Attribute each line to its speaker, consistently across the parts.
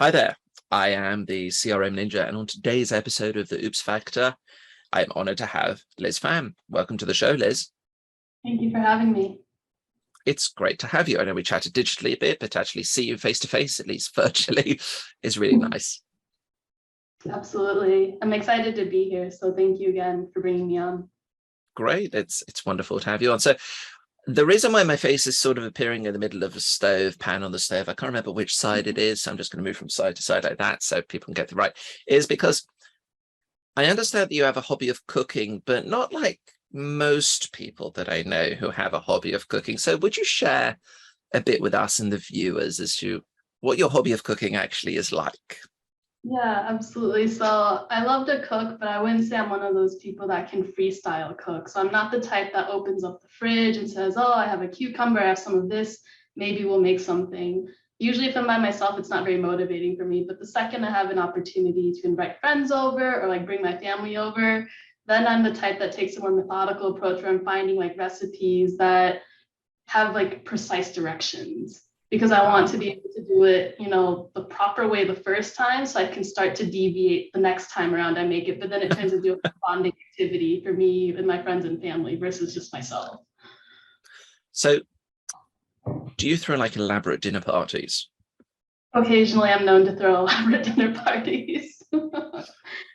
Speaker 1: Hi there, I am the CRM Ninja, and on today's episode of the Oops Factor, I am honored to have Liz Pham. Welcome to the show, Liz.
Speaker 2: Thank you for having me.
Speaker 1: It's great to have you. I know we chatted digitally a bit, but to actually see you face to face, at least virtually, is really nice.
Speaker 2: Absolutely. I'm excited to be here. So thank you again for bringing me on.
Speaker 1: Great. It's wonderful to have you on. So the reason why my face is sort of appearing in the middle of a stove, pan on the stove, I can't remember which side it is, so I'm just going to move from side to side like that so people can get it right, is because I understand that you have a hobby of cooking, but not like most people that I know who have a hobby of cooking. So would you share a bit with us and the viewers as to what your hobby of cooking actually is like?
Speaker 2: Yeah, absolutely. So I love to cook, but I wouldn't say I'm one of those people that can freestyle cook. So I'm not the type that opens up the fridge and says, oh, I have a cucumber, I have some of this, maybe we'll make something. Usually if I'm by myself, it's not very motivating for me. But the second I have an opportunity to invite friends over or like bring my family over, then I'm the type that takes a more methodical approach where I'm finding like recipes that have like precise directions because I want to be able to do it, the proper way the first time so I can start to deviate the next time around I make it. But then it turns into a bonding activity for me and my friends and family versus just myself.
Speaker 1: So do you throw like elaborate dinner parties?
Speaker 2: Occasionally I'm known to throw elaborate dinner parties.
Speaker 1: I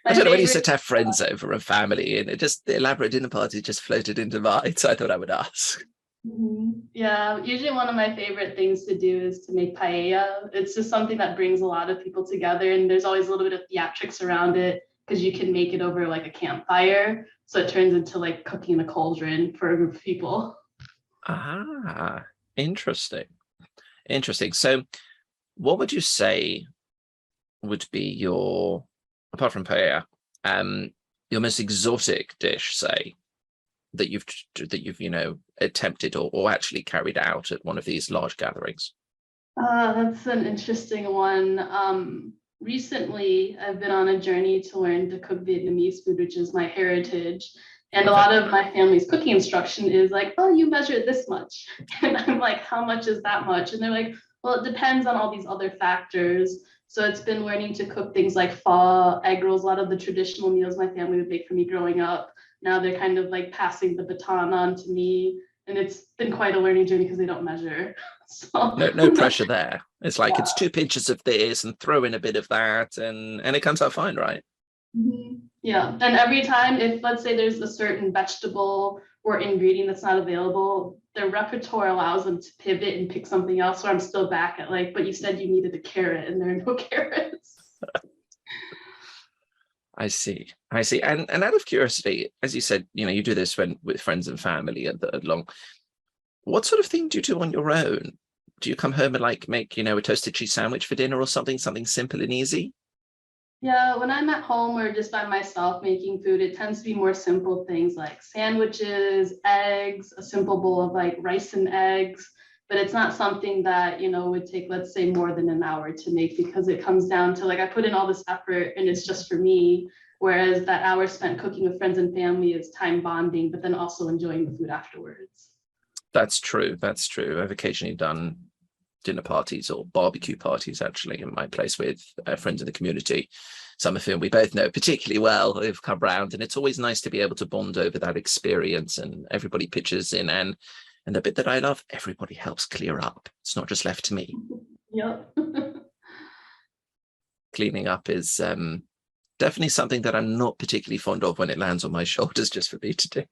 Speaker 2: My
Speaker 1: don't know, when you
Speaker 2: favorite.
Speaker 1: said to have friends over and family, and the elaborate dinner party just floated into mind, so I thought I would ask.
Speaker 2: Yeah, usually one of my favorite things to do is to make paella. It's just something that brings a lot of people together, and there's always a little bit of theatrics around it because you can make it over like a campfire. So it turns into like cooking in a cauldron for a group of people.
Speaker 1: Ah, interesting. Interesting. So what would you say would be your, apart from paella, your most exotic dish, say, that you've attempted or actually carried out at one of these large gatherings?
Speaker 2: That's an interesting one. Recently, I've been on a journey to learn to cook Vietnamese food, which is my heritage. And a
Speaker 1: Okay.
Speaker 2: lot of my family's cooking instruction is like, oh, you measure this much. And I'm like, how much is that much? And they're like, well, it depends on all these other factors. So it's been learning to cook things like pho, egg rolls, a lot of the traditional meals my family would make for me growing up. Now they're kind of like passing the baton on to me. And it's been quite a learning journey because they don't measure. So
Speaker 1: No pressure there. It's like it's 2 pinches of this and throw in a bit of that, and it comes out fine, right?
Speaker 2: yeah. And every time, if let's say there's a certain vegetable or ingredient that's not available, their repertoire allows them to pivot and pick something else. So I'm still back at like, but you said you needed a carrot and there are no carrots.
Speaker 1: I see. I see. And out of curiosity, as you said, you do this when with friends and family at long. What sort of thing do you do on your own? Do you come home and like make, a toasted cheese sandwich for dinner or something simple and easy?
Speaker 2: Yeah, when I'm at home or just by myself making food, it tends to be more simple things like sandwiches, eggs, a simple bowl of like rice and eggs. But it's not something that, would take, let's say, more than an hour to make because it comes down to like I put in all this effort and it's just for me. Whereas that hour spent cooking with friends and family is time bonding, but then also enjoying the food afterwards.
Speaker 1: That's true. That's true. I've occasionally done dinner parties or barbecue parties actually in my place with friends in the community, some of whom we both know particularly well who've come round, and it's always nice to be able to bond over that experience and everybody pitches in, and the bit that I love, everybody helps clear up. It's not just left to me.
Speaker 2: Yep.
Speaker 1: Cleaning up is definitely something that I'm not particularly fond of when it lands on my shoulders just for me to do.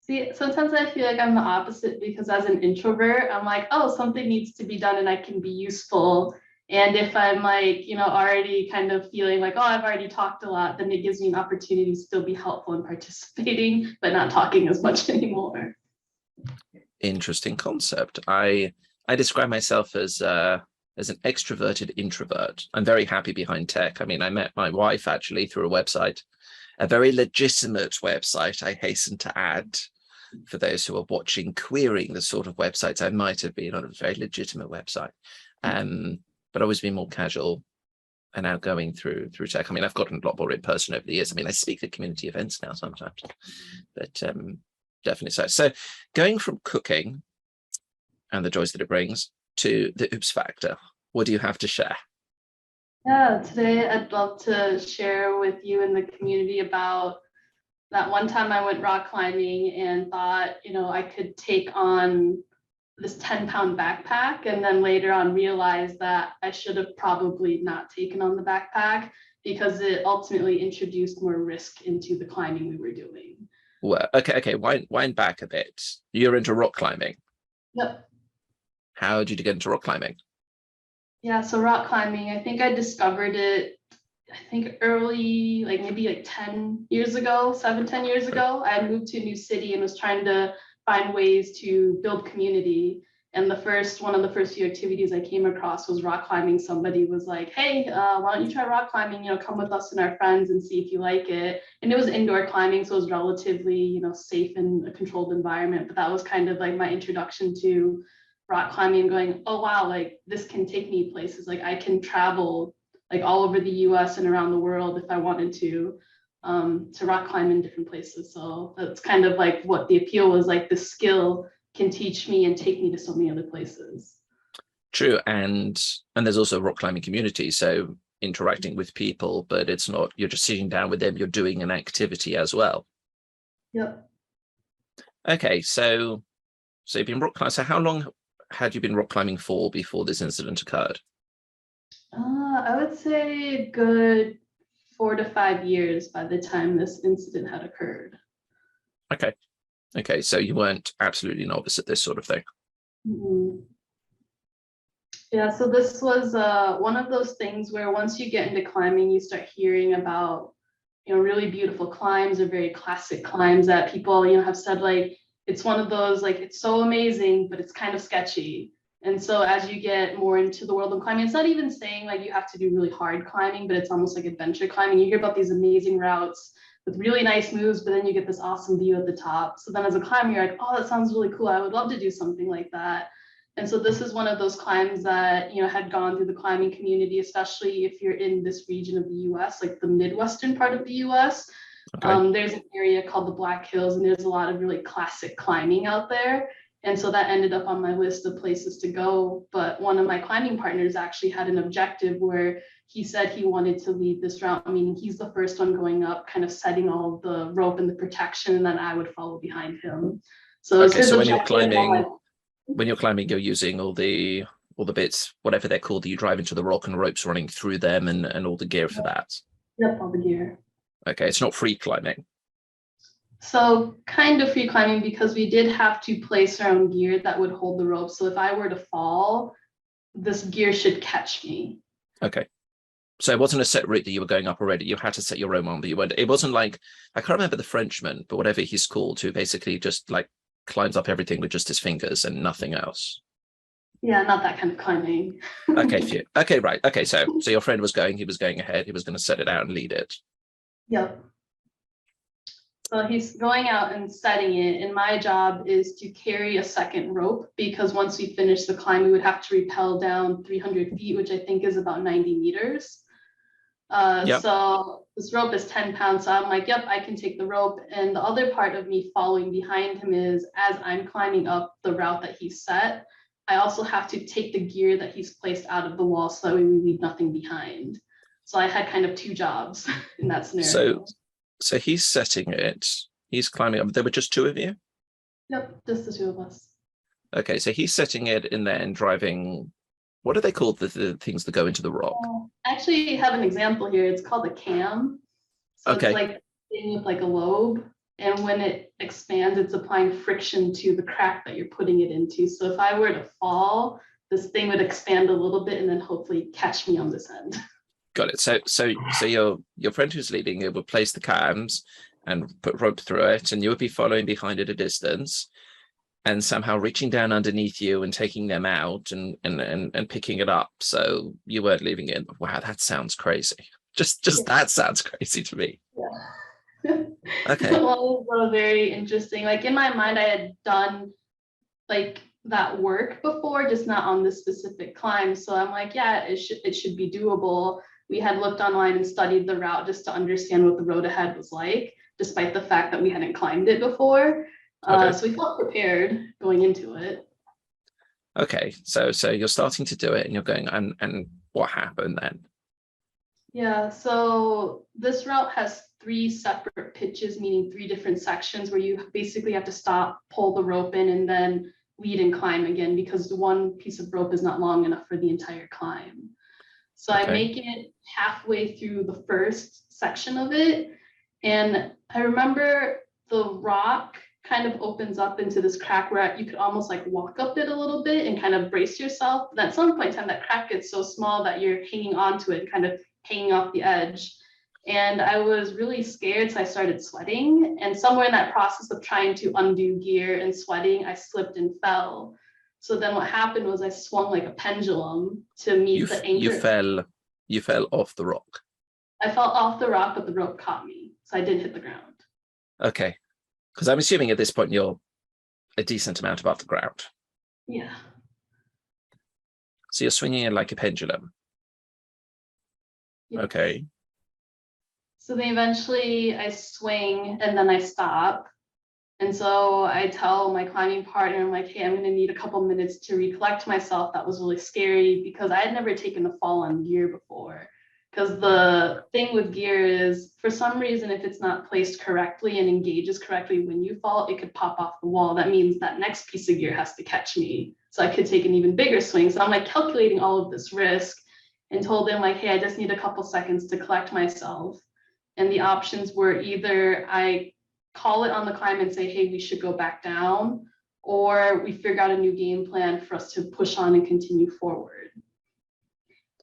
Speaker 2: See, sometimes I feel like I'm the opposite because as an introvert, I'm like, oh, something needs to be done and I can be useful. And if I'm like, already kind of feeling like, oh, I've already talked a lot, then it gives me an opportunity to still be helpful in participating, but not talking as much anymore.
Speaker 1: Interesting concept. I describe myself as an extroverted introvert. I'm very happy behind tech. I mean, I met my wife actually through a website, a very legitimate website, I hasten to add, for those who are watching, querying the sort of websites I might have been on, a very legitimate website. But always been more casual and outgoing through tech. I mean, I've gotten a lot more in person over the years. I mean, I speak at community events now sometimes, but definitely so. So going from cooking and the joys that it brings to the oops factor, what do you have to share?
Speaker 2: Yeah, today I'd love to share with you and the community about that one time I went rock climbing and thought, I could take on this 10-pound backpack, and then later on realized that I should have probably not taken on the backpack because it ultimately introduced more risk into the climbing we were doing.
Speaker 1: Well, okay. Wind back a bit. You're into rock climbing.
Speaker 2: Yep.
Speaker 1: How did you get into rock climbing?
Speaker 2: Yeah, so rock climbing, I think I discovered it, I think early, like maybe like 10 years ago, 7, 10 years ago. I had moved to a new city and was trying to find ways to build community. And one of the first few activities I came across was rock climbing. Somebody was like, hey, why don't you try rock climbing? Come with us and our friends and see if you like it. And it was indoor climbing, so it was relatively, safe in a controlled environment. But that was kind of like my introduction to rock climbing, going, oh wow, like this can take me places. Like I can travel like all over the US and around the world if I wanted to rock climb in different places. So that's kind of like what the appeal was, like the skill can teach me and take me to so many other places.
Speaker 1: True, and there's also a rock climbing community, so interacting with people, but it's not you're just sitting down with them, you're doing an activity as well.
Speaker 2: Yep.
Speaker 1: Okay, so you've been rock climbing. So how long had you been rock climbing for before this incident occurred?
Speaker 2: I would say a good 4 to 5 years by the time this incident had occurred.
Speaker 1: Okay, so you weren't absolutely novice at this sort of thing.
Speaker 2: Mhm. Yeah, so this was one of those things where once you get into climbing, you start hearing about, really beautiful climbs or very classic climbs that people, have said like it's one of those like it's so amazing, but it's kind of sketchy. And so as you get more into the world of climbing, it's not even saying like you have to do really hard climbing, but it's almost like adventure climbing. You hear about these amazing routes with really nice moves, but then you get this awesome view at the top. So then as a climber, you're like, oh, that sounds really cool. I would love to do something like that. And so this is one of those climbs that, had gone through the climbing community, especially if you're in this region of the US, like the Midwestern part of the US.
Speaker 1: Okay.
Speaker 2: There's an area called the Black Hills, and there's a lot of really classic climbing out there. And so that ended up on my list of places to go. But one of my climbing partners actually had an objective where he said he wanted to lead this route, meaning he's the first one going up, kind of setting all the rope and the protection, and then I would follow behind him. So it's
Speaker 1: Okay,
Speaker 2: his
Speaker 1: so
Speaker 2: objective.
Speaker 1: when you're climbing, you're using all the bits, whatever they're called, that you drive into the rock and ropes running through them and all the gear for that.
Speaker 2: Yep, all the gear.
Speaker 1: Okay, it's not free climbing.
Speaker 2: So kind of free climbing because we did have to place our own gear that would hold the rope. So if I were to fall, this gear should catch me.
Speaker 1: Okay. So it wasn't a set route that you were going up already. You had to set your own one, but you went. It wasn't like I can't remember the Frenchman, but whatever he's called, who basically just like climbs up everything with just his fingers and nothing else.
Speaker 2: Yeah, not that kind of climbing.
Speaker 1: Okay, phew. Okay, right. Okay, so your friend was going. He was going ahead. He was going to set it out and lead it.
Speaker 2: Yep. So he's going out and setting it, and my job is to carry a second rope because once we finish the climb, we would have to rappel down 300 feet, which I think is about 90 meters.
Speaker 1: Yep.
Speaker 2: So this rope is 10 pounds. So I'm like, yep, I can take the rope. And the other part of me following behind him is as I'm climbing up the route that he set, I also have to take the gear that he's placed out of the wall so that way we leave nothing behind. So I had kind of two jobs in that
Speaker 1: So
Speaker 2: scenario.
Speaker 1: so he's setting it. He's climbing up. There were just two of you.
Speaker 2: Yep, just the two of us.
Speaker 1: Okay, so he's setting it in there and driving. What are they called? The things that go into the rock.
Speaker 2: I actually have an example here. It's called a cam. So it's
Speaker 1: Okay.
Speaker 2: like a thing with like a lobe. And when it expands, it's applying friction to the crack that you're putting it into. So if I were to fall, this thing would expand a little bit and then hopefully catch me on this end.
Speaker 1: Got it. So your friend who's leading it would place the cams and put rope through it, and you would be following behind at a distance and somehow reaching down underneath you and taking them out and picking it up. So you weren't leaving it. Wow, that sounds crazy. Just that sounds crazy to me.
Speaker 2: Yeah.
Speaker 1: Okay.
Speaker 2: Well, it was very interesting. Like in my mind, I had done like that work before, just not on this specific climb. So I'm like, yeah, it should be doable. We had looked online and studied the route just to understand what the road ahead was like, despite the fact that we hadn't climbed it before.
Speaker 1: Okay.
Speaker 2: So we felt prepared going into it.
Speaker 1: Okay. So you're starting to do it and you're going and what happened then?
Speaker 2: Yeah, so this route has 3 separate pitches, meaning 3 different sections where you basically have to stop, pull the rope in, and then lead and climb again because the one piece of rope is not long enough for the entire climb. So I
Speaker 1: Okay.
Speaker 2: make it halfway through the first section of it. And I remember the rock kind of opens up into this crack where you could almost like walk up it a little bit and kind of brace yourself. And at some point in time, that crack gets so small that you're hanging onto it, kind of hanging off the edge. And I was really scared, so I started sweating. And somewhere in that process of trying to undo gear and sweating, I slipped and fell. So then what happened was I swung like a pendulum to meet the
Speaker 1: You
Speaker 2: anchor.
Speaker 1: fell off the rock.
Speaker 2: I fell off the rock, but the rope caught me, so I didn't hit the ground.
Speaker 1: Okay. Because I'm assuming at this point you're a decent amount above the ground.
Speaker 2: Yeah.
Speaker 1: So you're swinging it like a pendulum.
Speaker 2: Yes.
Speaker 1: Okay.
Speaker 2: So then eventually I swing and then I stop. And so I tell my climbing partner, I'm like, hey, I'm going to need a couple minutes to recollect myself. That was really scary because I had never taken a fall on gear before. Because the thing with gear is, for some reason, if it's not placed correctly and engages correctly when you fall, it could pop off the wall. That means that next piece of gear has to catch me. So I could take an even bigger swing. So I'm like calculating all of this risk and told them like, hey, I just need a couple seconds to collect myself. And the options were either I call it on the climb and say, hey, we should go back down, or we figure out a new game plan for us to push on and continue forward.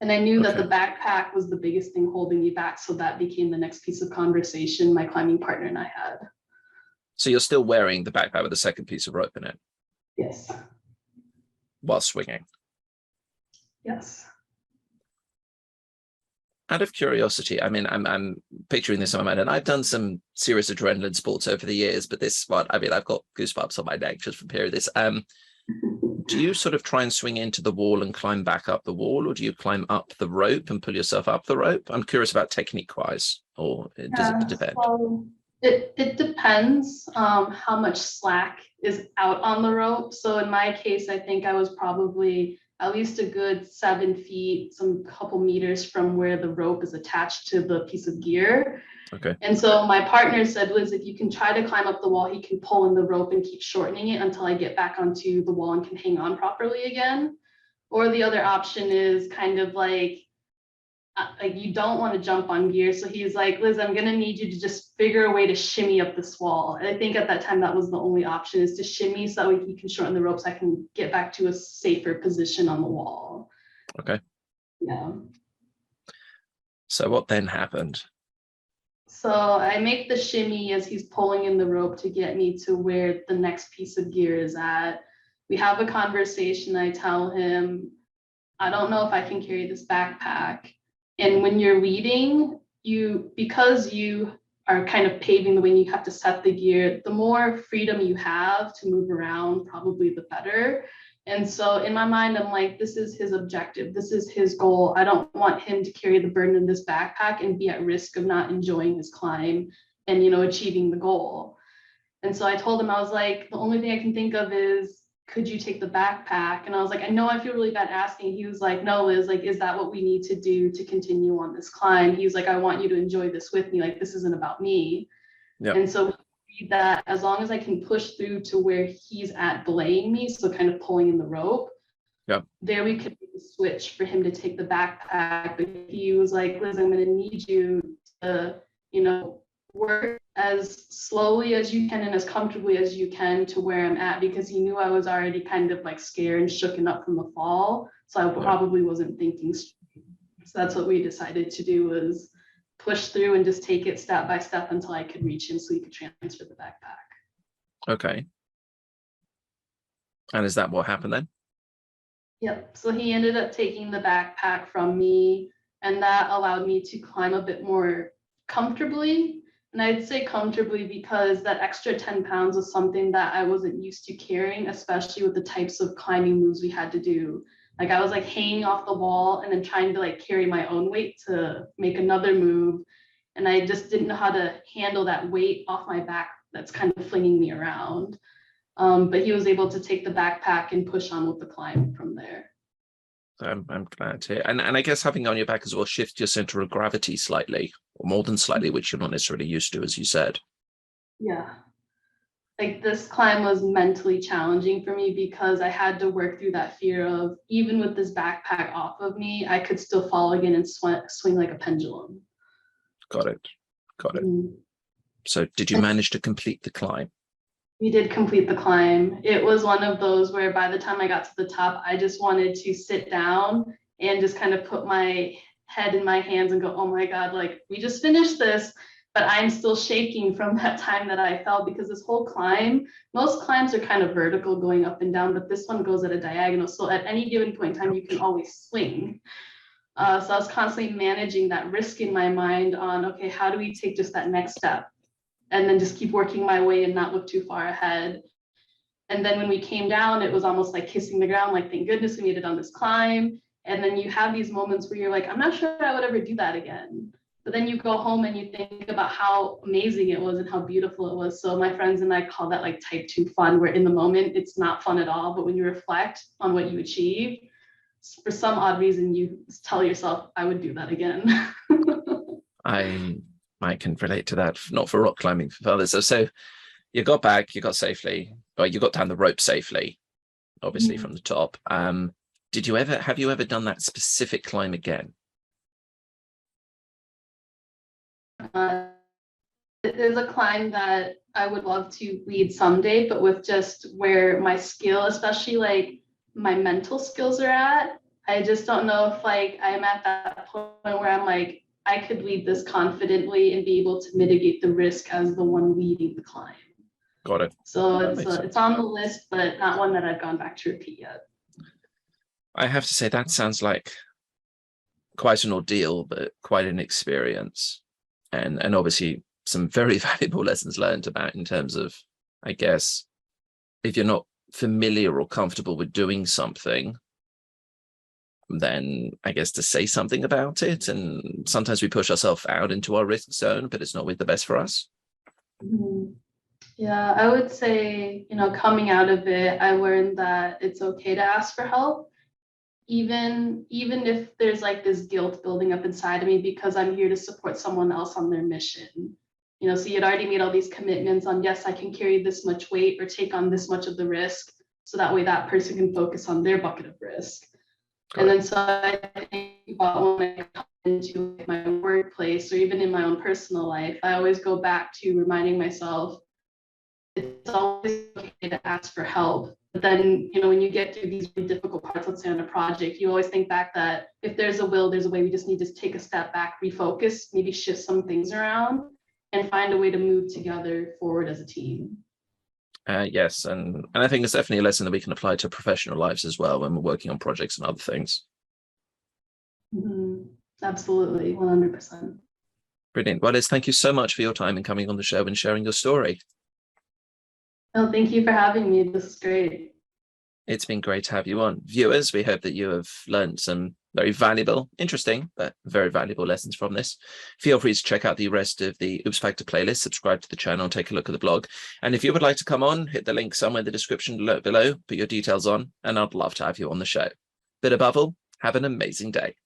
Speaker 2: And I knew that the backpack was the biggest thing holding me back. So that became the next piece of conversation my climbing partner and I had.
Speaker 1: So you're still wearing the backpack with the second piece of rope in it?
Speaker 2: Yes.
Speaker 1: While swinging?
Speaker 2: Yes.
Speaker 1: Out of curiosity, I mean, I'm picturing this in my mind, and I've done some serious adrenaline sports over the years, but this one, I mean, I've got goosebumps on my neck just from hearing this. Do you sort of try and swing into the wall and climb back up the wall, or do you climb up the rope and pull yourself up the rope? I'm curious about technique-wise, or does it depend?
Speaker 2: So it depends how much slack is out on the rope. So in my case, I think I was probably at least a good 7 feet, some couple meters from where the rope is attached to the piece of gear.
Speaker 1: Okay.
Speaker 2: And so my partner said, Liz, if you can try to climb up the wall, he can pull in the rope and keep shortening it until I get back onto the wall and can hang on properly again. Or the other option is kind of like you don't want to jump on gear. So he's like, Liz, I'm going to need you to just figure a way to shimmy up this wall. And I think at that time that was the only option, is to shimmy so that way he can shorten the ropes. I can get back to a safer position on the wall.
Speaker 1: Okay.
Speaker 2: Yeah.
Speaker 1: So what then happened?
Speaker 2: So I make the shimmy as he's pulling in the rope to get me to where the next piece of gear is at. We have a conversation. I tell him, I don't know if I can carry this backpack. And when you're leading, because you are kind of paving the way and you have to set the gear, the more freedom you have to move around, probably the better. And so in my mind, I'm like, this is his objective. This is his goal. I don't want him to carry the burden of this backpack and be at risk of not enjoying his climb and, achieving the goal. And so I told him, I was like, the only thing I can think of is, could you take the backpack? And I was like, I know I feel really bad asking. He was like, no, Liz, like, is that what we need to do to continue on this climb? He was like, I want you to enjoy this with me. Like, this isn't about me. Yep. And so that as long as I can push through to where he's at belaying me, so kind of pulling in the rope,
Speaker 1: yep,
Speaker 2: there we could make a switch for him to take the backpack. But he was like, Liz, I'm going to need you to, work as slowly as you can and as comfortably as you can to where I'm at, because he knew I was already kind of like scared and shooken up from the fall. So I probably wasn't thinking straight. So that's what we decided to do, was push through and just take it step by step until I could reach him so he could transfer the backpack.
Speaker 1: Okay. And is that what happened then?
Speaker 2: Yep. So he ended up taking the backpack from me, and that allowed me to climb a bit more comfortably. And I'd say comfortably because that extra 10 pounds was something that I wasn't used to carrying, especially with the types of climbing moves we had to do. Like I was like hanging off the wall and then trying to like carry my own weight to make another move. And I just didn't know how to handle that weight off my back that's kind of flinging me around. But he was able to take the backpack and push on with the climb from there.
Speaker 1: I'm glad to. And I guess having on your back as well shift your center of gravity slightly, or more than slightly, which you're not necessarily used to, as you said.
Speaker 2: Yeah. Like this climb was mentally challenging for me because I had to work through that fear of, even with this backpack off of me, I could still fall again and swing like a pendulum.
Speaker 1: Got it. Got it.
Speaker 2: Mhm.
Speaker 1: So did you manage to complete the climb?
Speaker 2: We did complete the climb. It was one of those where by the time I got to the top, I just wanted to sit down and just kind of put my head in my hands and go, oh my God, like we just finished this. But I'm still shaking from that time that I fell, because this whole climb, most climbs are kind of vertical going up and down, but this one goes at a diagonal. So at any given point in time, you can always swing. So I was constantly managing that risk in my mind on, okay, how do we take just that next step? And then just keep working my way and not look too far ahead. And then when we came down, it was almost like kissing the ground, like, thank goodness we made it on this climb. And then you have these moments where you're like, I'm not sure I would ever do that again. But then you go home and you think about how amazing it was and how beautiful it was. So my friends and I call that like type 2 fun, where in the moment it's not fun at all. But when you reflect on what you achieved, for some odd reason, you tell yourself, I would do that again.
Speaker 1: I can relate to that, not for rock climbing, for others. So you got back, you got safely, or you got down the rope safely, obviously from the top. Have you ever done that specific climb again?
Speaker 2: There's a climb that I would love to lead someday, but with just where my skill, especially like my mental skills are at, I just don't know if like I'm at that point where I'm like, I could lead this confidently and be able to mitigate the risk as the one leading the climb.
Speaker 1: Got it.
Speaker 2: So it's on the list, but not one that I've gone back to repeat yet.
Speaker 1: I have to say that sounds like quite an ordeal, but quite an experience, and obviously some very valuable lessons learned about, in terms of, I guess, if you're not familiar or comfortable with doing something, then I guess to say something about it. And sometimes we push ourselves out into our risk zone, but it's not with the best for us.
Speaker 2: Mm-hmm. Yeah, I would say, coming out of it, I learned that it's okay to ask for help, even if there's like this guilt building up inside of me, because I'm here to support someone else on their mission. So you'd already made all these commitments on, yes, I can carry this much weight or take on this much of the risk. So that way that person can focus on their bucket of risk. And then so I think about when I come into my workplace or even in my own personal life, I always go back to reminding myself, it's always okay to ask for help. But then, when you get through these really difficult parts, let's say on a project, you always think back that if there's a will, there's a way. We just need to take a step back, refocus, maybe shift some things around and find a way to move together forward as a team.
Speaker 1: Yes, and I think it's definitely a lesson that we can apply to professional lives as well when we're working on projects and other things.
Speaker 2: Mm-hmm. Absolutely, 100%.
Speaker 1: Brilliant. Well, Liz, thank you so much for your time and coming on the show and sharing your story.
Speaker 2: Oh, thank you for having me. This is great.
Speaker 1: It's been great to have you on. Viewers, we hope that you have learned some very valuable, interesting, but very valuable lessons from this. Feel free to check out the rest of the Oops Factor playlist, subscribe to the channel, take a look at the blog. And if you would like to come on, hit the link somewhere in the description below, put your details on, and I'd love to have you on the show. But above all, have an amazing day.